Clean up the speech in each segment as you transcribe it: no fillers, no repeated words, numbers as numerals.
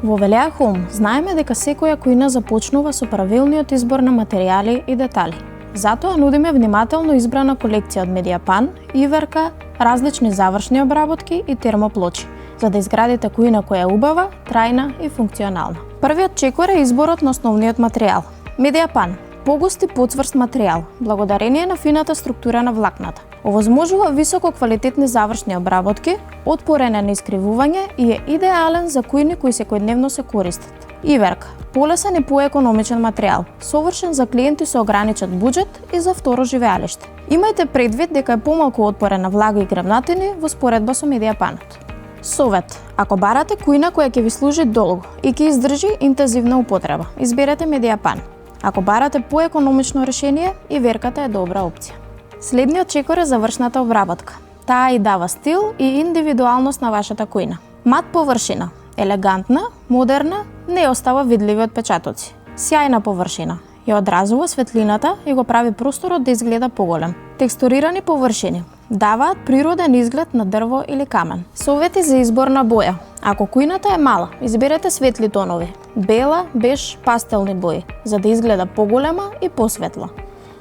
Во Велеа Home знаеме дека секоја кујна започнува со правилниот избор на материјали и детали. Затоа нудиме внимателно избрана колекција од медијапан, иверка, различни завршни обработки и термоплочи, за да изградите кујна која е убава, трајна и функционална. Првиот чекор е изборот на основниот материјал. Медијапан – погуст и поцврст материјал, благодарение на фината структура на влакната. Овозможува високо квалитетни завршни обработки, отпорен на искривување и е идеален за кујни кои секојдневно се користат. Иверка – полесен и поекономичен материјал, совршен за клиенти со ограничен буџет и за второ живеалиште. Имајте предвид дека е помалку отпорен на влага и гребнатини во споредба со медијапанот. Совет: ако барате кујна која ќе ви служи долго и ќе издржи интензивна употреба, изберете медијапан. Ако барате поекономично решение, иверката е добра опција. Следниот чекор е завршната обработка. Таа и дава стил и индивидуалност на вашата кујна. Мат површина, елегантна, модерна, не остава видливи отпечатоци. Сјајна површина, ја одразува светлината и го прави просторот да изгледа поголем. Текстурирани површини даваат природен изглед на дрво или камен. Совети за избор на боја. Ако кујната е мала, изберете светли тонови, бела, беж, пастелни бои, за да изгледа поголема и посветла.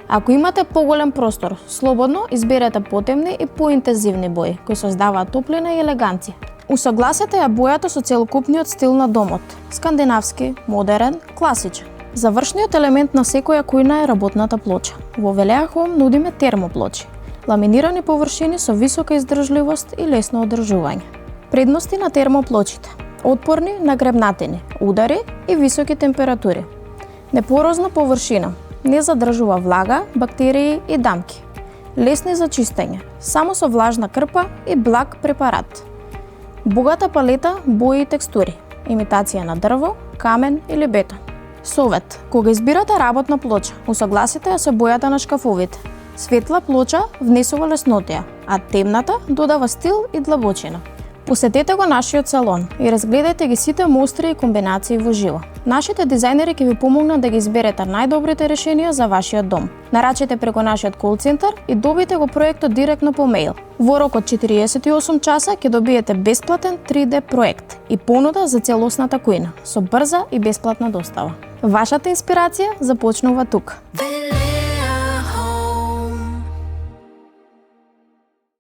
Ако имате поголем простор, слободно изберете потемни и поинтензивни бои, кои создаваат топлина и елеганција. Усогласете ја бојата со целокупниот стил на домот – скандинавски, модерен, класичен. Завршниот елемент на секоја кујна е работната плоча. Во Велеа Home нудиме термоплочи, ламинирани површини со висока издржливост и лесно одржување. Предности на термоплочите: отпорни на гребнатини, удари и високи температури. Непорозна површина, не задржува влага, бактерии и дамки. Лесни за чистење, само со влажна крпа и благ препарат. Богата палета бои и текстури, имитација на дрво, камен или бетон. Совет: кога избирате работна плоча, усогласите ја со бојата на шкафовите. Светла плоча внесува леснотија, а темната додава стил и длабочина. Посетете го нашиот салон и разгледајте ги сите мостри и комбинации во живо. Нашите дизајнери ќе ви помогнат да ги изберете најдобрите решенија за вашиот дом. Нарачете преку нашиот кол центар и добите го проектот директно по мејл. Во рок од 48 часа ќе добиете бесплатен 3D проект и понуда за целосната кујна со брза и бесплатна достава. Вашата инспирација започнува тука.